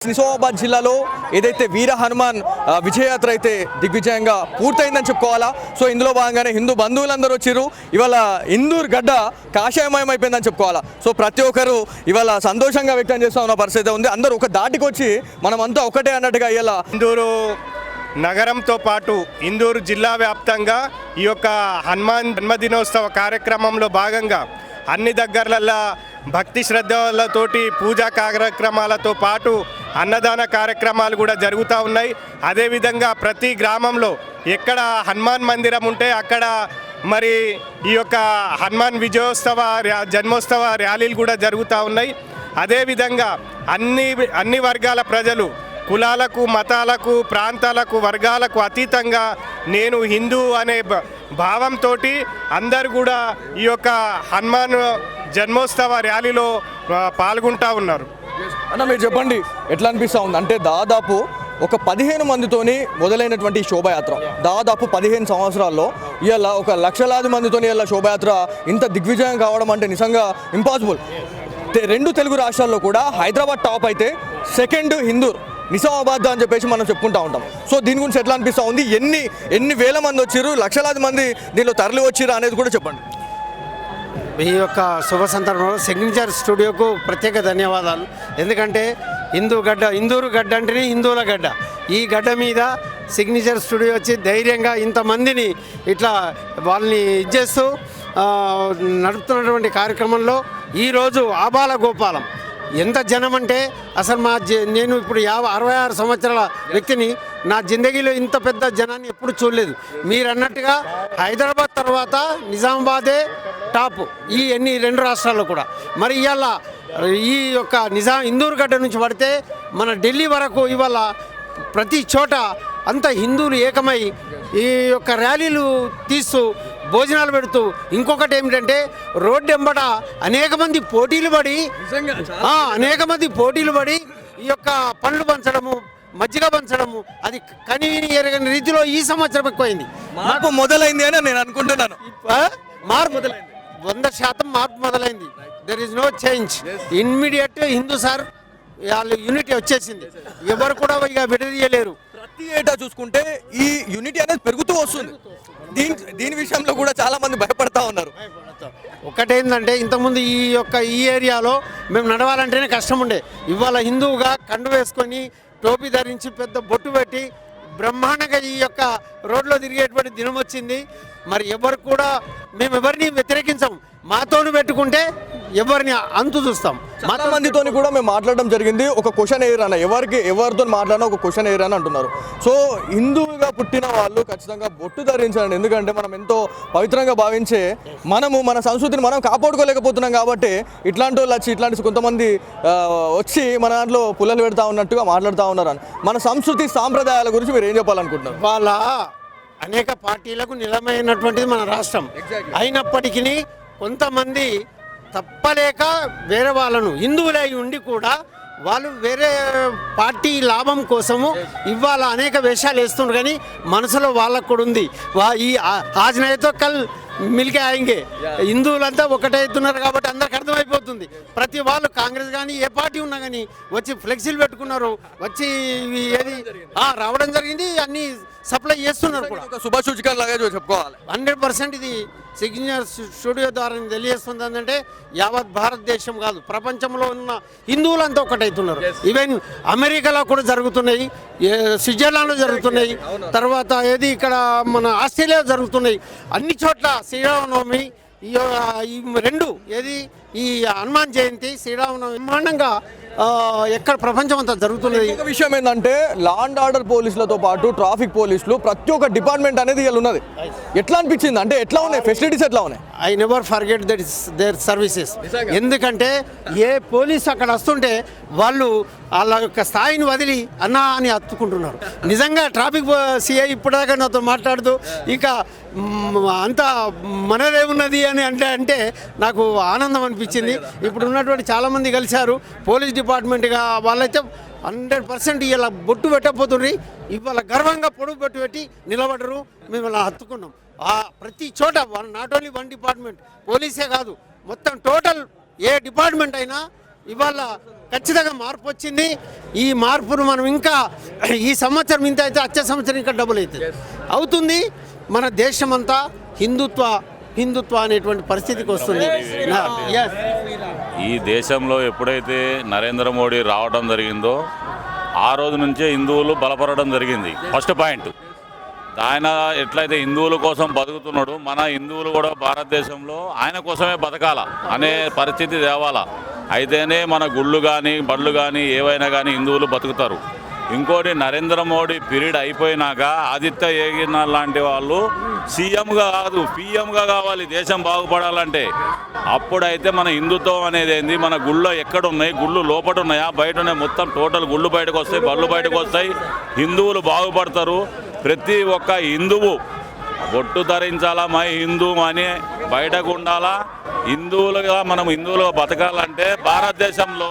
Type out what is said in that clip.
నిజామాబాద్ జిల్లాలో ఏదైతే వీర హనుమాన్ విజయయాత్ర అయితే దిగ్విజయంగా పూర్తయిందని చెప్పుకోవాలా. సో ఇందులో భాగంగానే హిందూ బంధువులందరూ వచ్చారు. ఇవాళ ఇందూర్ గడ్డ కాషాయమయం అయిపోయిందని చెప్పుకోవాలా. సో ప్రతి ఒక్కరు ఇవాళ సంతోషంగా వ్యక్తం చేస్తూ ఉన్న పరిస్థితి ఉంది. అందరూ ఒక దాటికి వచ్చి మనమంతా ఒకటే అన్నట్టుగా ఇవాళ ఇందూరు నగరంతో పాటు ఇందూరు జిల్లా వ్యాప్తంగా ఈ యొక్క హనుమాన్ జన్మదినోత్సవ కార్యక్రమంలో భాగంగా అన్ని దగ్గరలల్లా భక్తి శ్రద్ధలతోటి పూజా కార్యక్రమాలతో పాటు అన్నదాన కార్యక్రమాలు కూడా జరుగుతూ ఉన్నాయి. అదేవిధంగా ప్రతి గ్రామంలో ఎక్కడ హనుమాన్ మందిరం ఉంటే అక్కడ మరి ఈ యొక్క హనుమాన్ విజయోత్సవ జన్మోత్సవ ర్యాలీలు కూడా జరుగుతూ ఉన్నాయి. అదేవిధంగా అన్ని వర్గాల ప్రజలు కులాలకు మతాలకు ప్రాంతాలకు వర్గాలకు అతీతంగా నేను హిందూ అనే భావంతో అందరు కూడా ఈ యొక్క హనుమాన్ జన్మోత్సవ ర్యాలీలో పాల్గొంటూ ఉన్నారు. అన్న మీరు చెప్పండి ఎట్లా అనిపిస్తూ ఉంది? అంటే దాదాపు ఒక 15 మందితోని మొదలైనటువంటి శోభాయాత్ర దాదాపు 15 సంవత్సరాల్లో ఇవాళ ఒక లక్షలాది మందితోని ఇవాళ శోభాయాత్ర ఇంత దిగ్విజయం కావడం అంటే నిజంగా ఇంపాసిబుల్. రెండు తెలుగు రాష్ట్రాల్లో కూడా హైదరాబాద్ టాప్ అయితే సెకండ్ హిందూర్ నిజామాబాద్ అని చెప్పేసి మనం చెప్పుకుంటూ ఉంటాం. సో దీని గురించి ఎట్లా అనిపిస్తూ ఉంది? ఎన్ని వేల మంది వచ్చారు, లక్షలాది మంది దీనిలో తరలి వచ్చిర్రు అనేది కూడా చెప్పండి. ఈ యొక్క శుభ సందర్భంలో సిగ్నేచర్ స్టూడియోకు ప్రత్యేక ధన్యవాదాలు. ఎందుకంటే ఇందూరు గడ్డ అంటేనే హిందువుల గడ్డ. ఈ గడ్డ మీద సిగ్నేచర్ స్టూడియో వచ్చి ధైర్యంగా ఇంతమందిని ఇట్లా వాళ్ళని ఇచ్చేస్తూ నడుపుతున్నటువంటి కార్యక్రమంలో ఈరోజు ఆబాల గోపాలం ఎంత జనం అంటే అసలు నేను ఇప్పుడు 66 సంవత్సరాల వ్యక్తిని, నా జిందగీలో ఇంత పెద్ద జనాన్ని ఎప్పుడు చూడలేదు. మీరు అన్నట్టుగా హైదరాబాద్ తర్వాత నిజామాబాదే టాప్ ఈ రెండు రాష్ట్రాల్లో కూడా. మరి ఇవాళ ఈ యొక్క ఇందూరు గడ్డ నుంచి పడితే మన ఢిల్లీ వరకు ఇవాళ ప్రతి చోట అంత హిందువులు ఏకమై ఈ యొక్క ర్యాలీలు తీస్తూ భోజనాలు పెడుతూ, ఇంకొకటి ఏమిటంటే రోడ్డు ఎంబడ అనేక మంది పోటీలు పడి ఈ యొక్క పండ్లు పంచడము, మజ్జిగ పంచడము, అది కనివిని ఎరగని రీతిలో ఈ సంవత్సరం ఎక్కువైంది. మార్పు మొదలైంది అని నేను అనుకుంటున్నాను. మార్పు మొదలైంది, 100% మార్పు మొదలైంది. There is no change. Immediate Hindu sir వాళ్ళు యూనిటీ వచ్చేసింది. ఎవరు కూడా ఇక విడదీయలేరు. ప్రతి ఏటా చూసుకుంటే ఈ యూనిటీ అనేది పెరుగుతూ వస్తుంది. దీని విషయంలో కూడా చాలా మంది భయపడతా ఉన్నారు. ఒకటేంటంటే ఇంతకుముందు ఈ ఏరియాలో మేము నడవాలంటేనే కష్టం ఉండే. ఇవాళ హిందువుగా కండు వేసుకొని టోపీ ధరించి పెద్ద బొట్టు పెట్టి బ్రహ్మాండంగా ఈ యొక్క రోడ్లో తిరిగేటువంటి దినం వచ్చింది. మరి మేము ఎవరిని వ్యతిరేకించాం. మాతోను పెట్టుకుంటే ఎవరిని అంతు చూస్తాం. చాలా మందితోని కూడా మేము మాట్లాడడం జరిగింది. ఒక క్వశ్చన్ ఎయిర్ అన్న ఎవరితో మాట్లాడినా ఒక క్వశ్చన్ ఎయిర్ అని అంటున్నారు. సో హిందువుగా పుట్టిన వాళ్ళు ఖచ్చితంగా బొట్టు ధరించాలండి. ఎందుకంటే మనం ఎంతో పవిత్రంగా భావించే మన సంస్కృతిని మనం కాపాడుకోలేకపోతున్నాం. కాబట్టి ఇట్లాంటి వాళ్ళు వచ్చి ఇట్లాంటి కొంతమంది వచ్చి మన దాంట్లో పుల్లలు పెడతా ఉన్నట్టుగా మాట్లాడుతూ ఉన్నారు. మన సంస్కృతి సాంప్రదాయాల గురించి మీరు ఏం చెప్పాలనుకుంటున్నారు? వాళ్ళ అనేక పార్టీలకు నిలమైనటువంటిది మన రాష్ట్రం. అయినప్పటికీ కొంతమంది తప్పలేక వేరే వాళ్ళను హిందువులై ఉండి కూడా వాళ్ళు వేరే పార్టీ లాభం కోసము ఇవాళ అనేక వేషాలు వేస్తున్నారు. కానీ మనసులో వాళ్ళకు కూడా ఉంది, ఈ ఆజ్ఞతో మిల్కే ఆయంగే, హిందువులంతా ఒకటవుతున్నారు కాబట్టి అందరికి అర్థమైపోతుంది. ప్రతి వాళ్ళు కాంగ్రెస్ కానీ ఏ పార్టీ ఉన్నా కానీ వచ్చి ఫ్లెక్సీలు పెట్టుకున్నారు, వచ్చి ఏది రావడం జరిగింది, అన్ని సప్లై చేస్తున్నారు కూడా. శుభసూచకం లాగా చెప్పుకోవాలి. 100% ఇది సిగ్నేచర్ స్టూడియో ద్వారా తెలియజేస్తుంది. ఏంటంటే యావత్ భారతదేశం కాదు, ప్రపంచంలో ఉన్న హిందువులంతా ఒకటవుతున్నారు. ఈవెన్ అమెరికాలో కూడా జరుగుతున్నాయి, స్విట్జర్లాండ్లో జరుగుతున్నాయి, తర్వాత ఇక్కడ మన ఆస్ట్రేలియా జరుగుతున్నాయి. అన్ని చోట్ల శ్రీరామనవమి ఈ హనుమాన్ జయంతి శ్రీరామనవమి బ్రహ్మాండంగా ఎక్కడ ప్రపంచం అంతా జరుగుతున్నది. ఒక విషయం ఏంటంటే లా అండ్ ఆర్డర్ పోలీసులతో పాటు ట్రాఫిక్ పోలీసులు ప్రతి ఒక్క డిపార్ట్మెంట్ అనేది ఇలా ఉన్నది. ఎట్లా అనిపించింది? అంటే ఎట్లా ఉన్నాయి ఫెసిలిటీస్, ఎట్లా ఉన్నాయి? I never forget that is their services. ఎందుకంటే ఏ పోలీస్ అక్కడ వస్తుంటే వాళ్ళు వాళ్ళ యొక్క స్థాయిని వదిలి అన్నా అని హత్తుకుంటున్నారు. నిజంగా ట్రాఫిక్ సిఐ ఇప్పటిదాకా నాతో మాట్లాడుతూ ఇక అంతా మనదే ఉన్నది అని అంటే నాకు ఆనందం అనిపించింది. ఇప్పుడు ఉన్నటువంటి చాలామంది కలిశారు పోలీస్ డిపార్ట్మెంట్గా. వాళ్ళైతే 100% ఇలా బొట్టు పెట్టకపోతుండ్రి, ఇవాళ గర్వంగా పొడుగు బొట్టు పెట్టి నిలబడరు. మేము ఇలా హత్తుకున్నాం. ప్రతి చోట నాట్ ఓన్లీ వన్ డిపార్ట్మెంట్, పోలీసే కాదు మొత్తం టోటల్ ఏ డిపార్ట్మెంట్ అయినా ఇవాళ ఖచ్చితంగా మార్పు వచ్చింది. ఈ మార్పును మనం ఇంకా ఈ సంవత్సరం ఇంత అయితే వచ్చే సంవత్సరం ఇంకా డబుల్ అవుతుంది. మన దేశమంతా హిందుత్వ అనేటువంటి పరిస్థితికి వస్తుంది. Yes. ఈ దేశంలో ఎప్పుడైతే నరేంద్ర మోడీ రావడం జరిగిందో ఆ రోజు నుంచే హిందువులు బలపడడం జరిగింది. ఫస్ట్ పాయింట్ ఆయన ఎట్లయితే హిందువుల కోసం బతుకుతున్నాడు, మన హిందువులు కూడా భారతదేశంలో ఆయన కోసమే బతకాల అనే పరిస్థితి తేవాలా. అయితేనే మన గుళ్ళు కానీ బళ్ళు కానీ ఏవైనా కానీ హిందువులు బతుకుతారు. ఇంకోటి నరేంద్ర మోడీ పీరియడ్ అయిపోయినాక ఆదిత్య యోగినాథ్ లాంటి వాళ్ళు సీఎంగా కాదు పీఎంగా కావాలి దేశం బాగుపడాలంటే. అప్పుడైతే మన హిందుత్వం అనేది ఏంది, మన గుళ్ళు ఎక్కడున్నాయి, గుళ్ళు లోపల ఉన్నాయా బయట ఉన్నాయి, మొత్తం టోటల్ గుళ్ళు బయటకు వస్తాయి, బళ్ళు బయటకు వస్తాయి, హిందువులు బాగుపడతారు. ప్రతి ఒక్క హిందువు బొట్టు ధరించాలా, మై హిందూ అని బయటకు ఉండాలా. హిందువులుగా మనం హిందువులుగా బతకాలంటే భారతదేశంలో